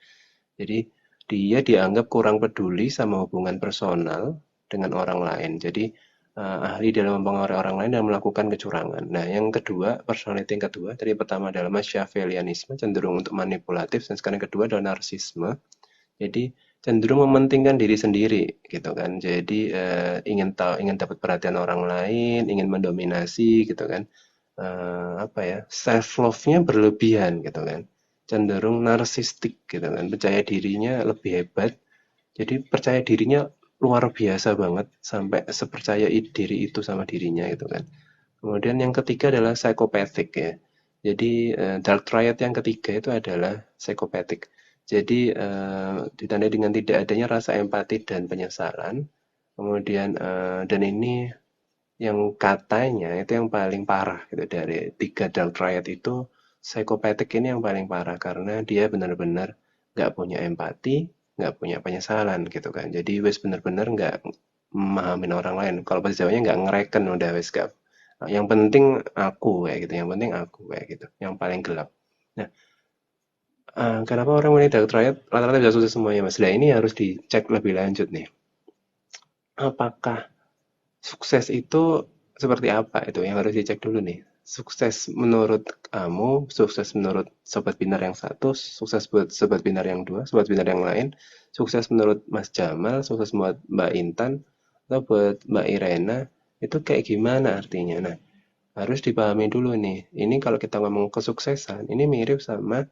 Jadi dia dianggap kurang peduli sama hubungan personal dengan orang lain. Jadi ahli dalam mempengaruhi orang lain dan melakukan kecurangan. Nah, yang kedua, personality yang kedua, dari pertama adalah Machiavellianisme, cenderung untuk manipulatif, dan sekarang yang kedua adalah narsisme. Jadi cenderung mementingkan diri sendiri gitu kan. Jadi ingin dapat perhatian orang lain, ingin mendominasi gitu kan. Apa ya? Self love-nya berlebihan gitu kan. Cenderung narsistik gitu kan. Percaya dirinya lebih hebat. Jadi percaya dirinya luar biasa banget sampai sepercaya diri itu sama dirinya gitu kan. Kemudian yang ketiga adalah psychopathic ya. Jadi dark triad yang ketiga itu adalah psychopathic. Jadi ditandai dengan tidak adanya rasa empati dan penyesalan. Kemudian dan ini yang katanya itu yang paling parah gitu dari tiga dark triad itu psychopathic ini yang paling parah karena dia benar-benar nggak punya empati, nggak punya penyesalan gitu kan. Jadi wes benar-benar nggak memahamin orang lain. Kalau bahasa Jawanya nggak ngereken udah wes gak. Yang penting aku kayak gitu, yang penting aku kayak gitu, yang paling gelap. Nah, kenapa orang wanita dark triad rata-rata bisa sukses semuanya mas? Nah ini harus dicek lebih lanjut nih. Apakah sukses itu seperti apa itu yang harus dicek dulu nih. Sukses menurut kamu, sukses menurut sobat binar yang satu, sukses buat sobat binar yang dua, sobat binar yang lain, sukses menurut Mas Jamal, sukses buat Mbak Intan, atau buat Mbak Irena, itu kayak gimana artinya? Nah, harus dipahami dulu nih. Ini kalau kita ngomong kesuksesan, ini mirip sama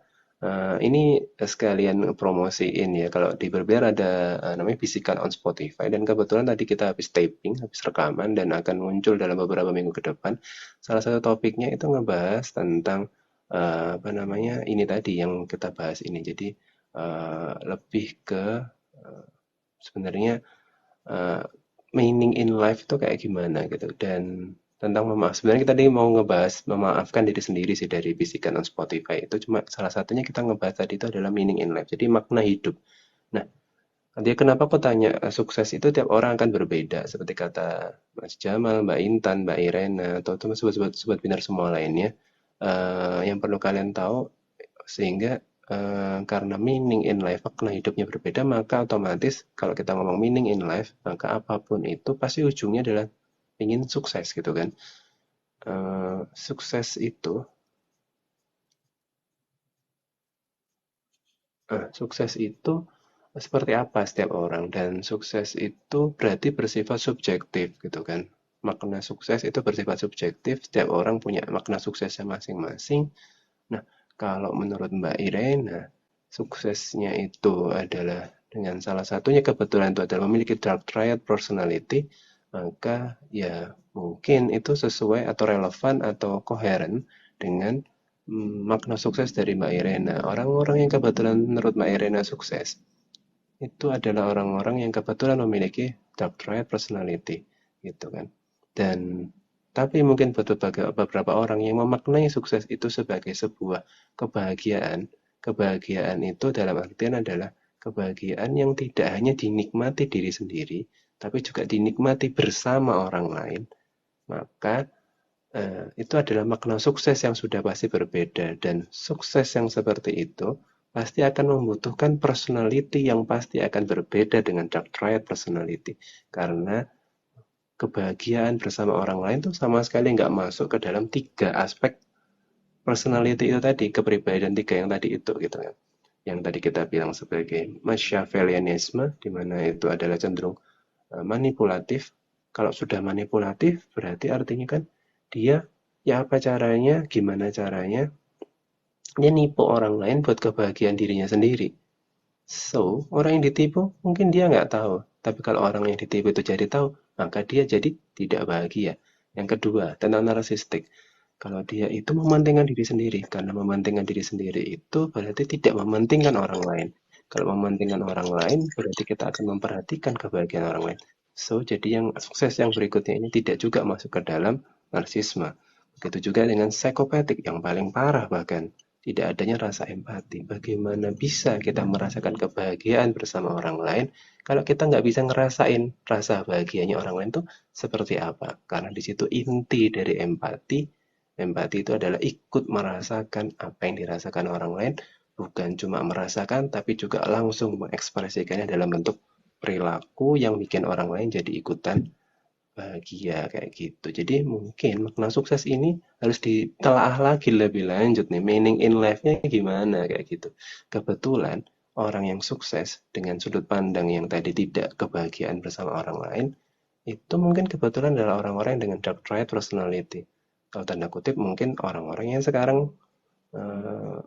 ini sekalian promosiin ya. Kalau di Berbiar ada namanya Bisikan on Spotify dan kebetulan tadi kita habis taping, habis rekaman dan akan muncul dalam beberapa minggu ke depan. Salah satu topiknya itu ngebahas tentang apa namanya ini tadi yang kita bahas ini. Jadi lebih ke uh, sebenarnya uh, meaning in life itu kayak gimana gitu dan tentang memaaf. Sebenarnya kita tadi mau ngebahas memaafkan diri sendiri sih dari bisikan on Spotify itu cuma salah satunya kita ngebahas tadi itu adalah meaning in life. Jadi makna hidup. Nah, dia kenapa aku tanya sukses itu tiap orang akan berbeda seperti kata Mas Jamal, Mbak Intan, Mbak Irena atau teman sobat-sobat binar semua lainnya. Yang perlu kalian tahu sehingga karena meaning in life, makna hidupnya berbeda, maka otomatis kalau kita ngomong meaning in life, maka apapun itu pasti ujungnya adalah ingin sukses gitu kan. Sukses itu sukses itu seperti apa setiap orang, dan sukses itu berarti bersifat subjektif gitu kan. Makna sukses itu bersifat subjektif, setiap orang punya makna suksesnya masing-masing. Nah, kalau menurut Mbak Irena, suksesnya itu adalah dengan salah satunya kebetulan itu adalah memiliki dark triad personality, maka ya mungkin itu sesuai atau relevan atau koheren dengan makna sukses dari Mbak Irena. Orang-orang yang kebetulan menurut Mbak Irena sukses, itu adalah orang-orang yang kebetulan memiliki dark triad personality, gitu kan. Dan tapi mungkin buat beberapa orang yang memaknai sukses itu sebagai sebuah kebahagiaan, kebahagiaan itu dalam artian adalah kebahagiaan yang tidak hanya dinikmati diri sendiri, tapi juga dinikmati bersama orang lain, maka itu adalah makna sukses yang sudah pasti berbeda, dan sukses yang seperti itu pasti akan membutuhkan personality yang pasti akan berbeda dengan dark triad personality, karena kebahagiaan bersama orang lain tuh sama sekali nggak masuk ke dalam 3 aspek personality itu tadi, kepribadian 3 yang tadi itu gitu kan. Yang tadi kita bilang sebagai Machiavellianisme, di mana itu adalah cenderung manipulatif. Kalau sudah manipulatif berarti artinya kan dia ya apa caranya, gimana caranya dia nipu orang lain buat kebahagiaan dirinya sendiri. So, orang yang ditipu mungkin dia nggak tahu. Tapi kalau orang yang ditipu itu jadi tahu, maka dia jadi tidak bahagia. Yang kedua, tentang narsistik. Kalau dia itu mementingkan diri sendiri, karena mementingkan diri sendiri itu berarti tidak mementingkan orang lain. Kalau mementingkan orang lain, berarti kita akan memperhatikan kebahagiaan orang lain. So, jadi yang sukses yang berikutnya ini tidak juga masuk ke dalam narsisme. Begitu juga dengan psikopatik yang paling parah bahkan. Tidak adanya rasa empati. Bagaimana bisa kita merasakan kebahagiaan bersama orang lain kalau kita nggak bisa ngerasain rasa bahagianya orang lain tuh seperti apa? Karena di situ inti dari empati. Empati itu adalah ikut merasakan apa yang dirasakan orang lain, bukan cuma merasakan, tapi juga langsung mengekspresikannya dalam bentuk perilaku yang bikin orang lain jadi ikutan bahagia kayak gitu. Jadi mungkin makna sukses ini harus ditelaah lagi lebih lanjut nih, meaning in life-nya gimana kayak gitu. Kebetulan orang yang sukses dengan sudut pandang yang tadi tidak kebahagiaan bersama orang lain, itu mungkin kebetulan adalah orang-orang dengan dark triad personality. Kalau tanda kutip mungkin orang-orang yang sekarang eh,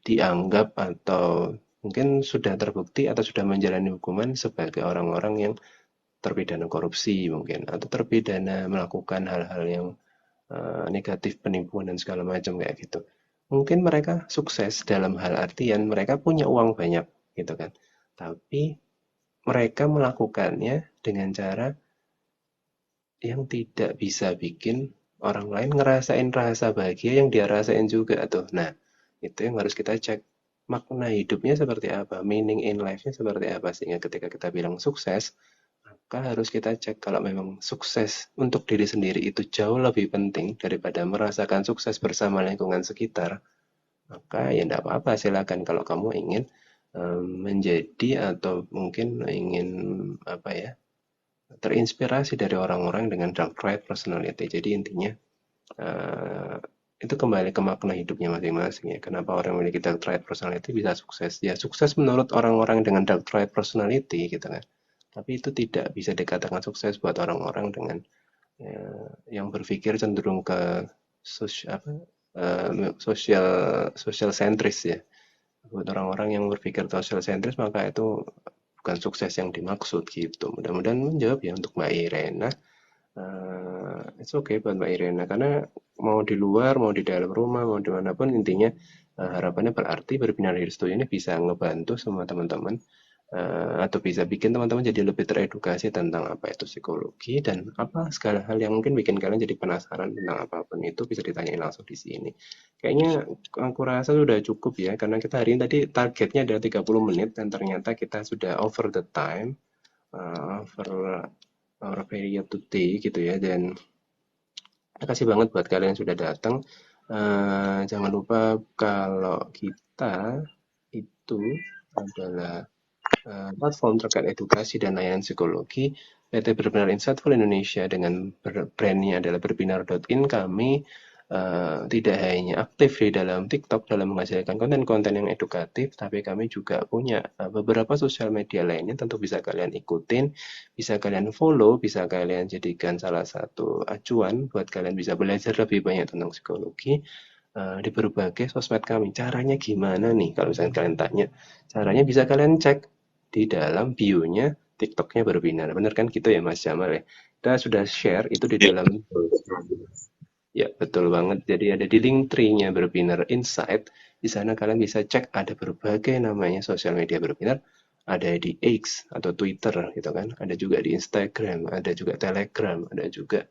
dianggap atau mungkin sudah terbukti atau sudah menjalani hukuman sebagai orang-orang yang terpidana korupsi mungkin, atau terpidana melakukan hal-hal yang negatif, penipuan dan segala macam kayak gitu. Mungkin mereka sukses dalam hal artian mereka punya uang banyak gitu kan. Tapi mereka melakukannya dengan cara yang tidak bisa bikin orang lain ngerasain rasa bahagia yang dia rasain juga tuh. Nah, itu yang harus kita cek. Makna hidupnya seperti apa, meaning in life-nya seperti apa, sehingga ketika kita bilang sukses, maka harus kita cek kalau memang sukses untuk diri sendiri itu jauh lebih penting daripada merasakan sukses bersama lingkungan sekitar, maka ya tidak apa-apa, silakan kalau kamu ingin menjadi atau mungkin ingin apa ya, terinspirasi dari orang-orang dengan dark triad personality. Jadi intinya uh, itu kembali ke makna hidupnya masing-masing ya. Kenapa orang memiliki dark triad personality bisa sukses? Ya sukses menurut orang-orang dengan dark triad personality gitu kan. Tapi itu tidak bisa dikatakan sukses buat orang-orang dengan ya, yang berpikir cenderung ke sosial sosial sentris ya. Buat orang-orang yang berpikir sosial sentris maka itu bukan sukses yang dimaksud gitu. Mudah-mudahan menjawab ya untuk Mbak Irena. It's okay buat Mbak Irena karena mau di luar, mau di dalam rumah, mau dimanapun intinya harapannya berarti berbinar diri studi ini bisa ngebantu semua teman-teman atau bisa bikin teman-teman jadi lebih teredukasi tentang apa itu psikologi dan apa segala hal yang mungkin bikin kalian jadi penasaran tentang apapun itu bisa ditanyain langsung di sini. Kayaknya aku rasa sudah cukup ya karena kita hari ini tadi targetnya adalah 30 menit dan ternyata kita sudah over the time, over our period today gitu ya, dan makasih banget buat kalian yang sudah datang. Jangan lupa kalau kita itu adalah platform terkait edukasi dan layanan psikologi. PT Berbinar Insightful Indonesia dengan brandnya adalah berbinar.in. Kami tidak hanya aktif di dalam TikTok dalam menghasilkan konten-konten yang edukatif, tapi kami juga punya beberapa sosial media lainnya. Tentu bisa kalian ikutin, bisa kalian follow, bisa kalian jadikan salah satu acuan buat kalian bisa belajar lebih banyak tentang psikologi di berbagai sosmed kami. Caranya gimana nih? Kalau misalnya kalian tanya, caranya bisa kalian cek di dalam bio-nya TikTok-nya Berbinar. Bener kan gitu ya Mas Jamal ya? Kita sudah share itu di Iya. dalam. Ya, betul banget. Jadi ada di link tree-nya Berbinar Insight. Di sana kalian bisa cek ada berbagai namanya sosial media Berbinar. Ada di X atau Twitter gitu kan. Ada juga di Instagram, ada juga Telegram, ada juga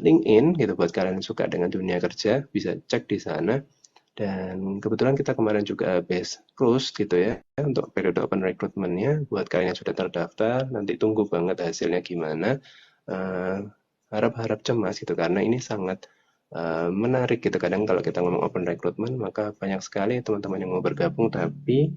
LinkedIn gitu buat kalian yang suka dengan dunia kerja, bisa cek di sana. Dan kebetulan kita kemarin juga habis close gitu ya untuk periode open recruitment-nya. Buat kalian yang sudah terdaftar, nanti tunggu banget hasilnya gimana. Eh, Harap-harap cemas gitu karena ini sangat menarik gitu. Kadang kalau kita ngomong open recruitment, maka banyak sekali teman-teman yang mau bergabung tapi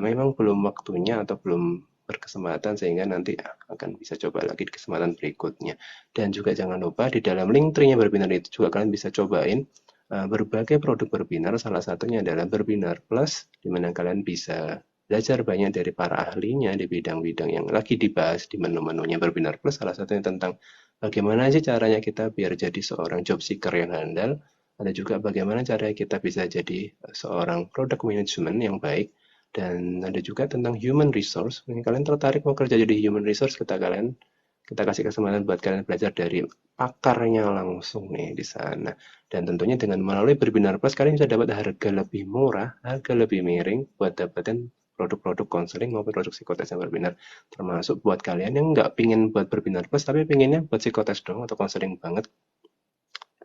memang belum waktunya atau belum berkesempatan sehingga nanti akan bisa coba lagi di kesempatan berikutnya. Dan juga jangan lupa di dalam link tree-nya Berbinar itu juga kalian bisa cobain berbagai produk Berbinar, salah satunya adalah Berbinar Plus, di mana kalian bisa belajar banyak dari para ahlinya di bidang-bidang yang lagi dibahas di menu-menunya Berbinar Plus, salah satunya tentang bagaimana sih caranya kita biar jadi seorang job seeker yang handal, ada juga bagaimana caranya kita bisa jadi seorang product management yang baik, dan ada juga tentang human resource. Mungkin kalian tertarik mau kerja jadi human resource, kita kasih kesempatan buat kalian belajar dari pakarnya langsung nih di sana. Dan tentunya dengan melalui Berbinar Plus, kalian bisa dapat harga lebih murah, harga lebih miring buat dapetin produk-produk konseling maupun produk psikotes yang berbinar. Termasuk buat kalian yang nggak pingin buat Berbinar Plus, tapi pinginnya buat psikotes dong atau konseling banget,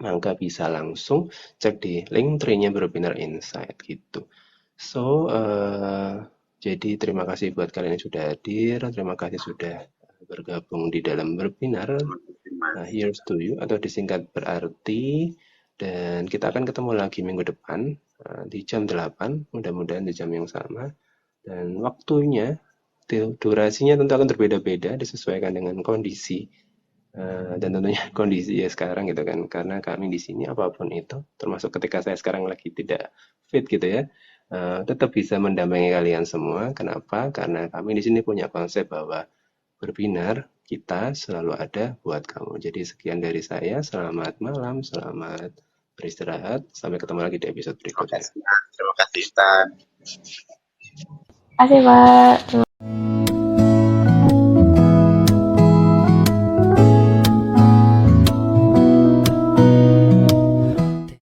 maka bisa langsung cek di link tree-nya Berbinar Insight gitu. So, jadi terima kasih buat kalian yang sudah hadir, terima kasih sudah bergabung di dalam Berbinar. Here's to you atau disingkat berarti, dan kita akan ketemu lagi minggu depan di jam 8, mudah-mudahan di jam yang sama, dan waktunya durasinya tentu akan berbeda-beda disesuaikan dengan kondisi dan tentunya kondisi ya sekarang gitu kan, karena kami di sini apapun itu termasuk ketika saya sekarang lagi tidak fit gitu ya, tetap bisa mendampingi kalian semua. Kenapa? Karena kami di sini punya konsep bahwa berbinar kita selalu ada buat kamu. Jadi sekian dari saya, selamat malam, selamat beristirahat, sampai ketemu lagi di episode Terima berikutnya. kasih, Mas. Terima kasih, Stan. Terima kasih Pak.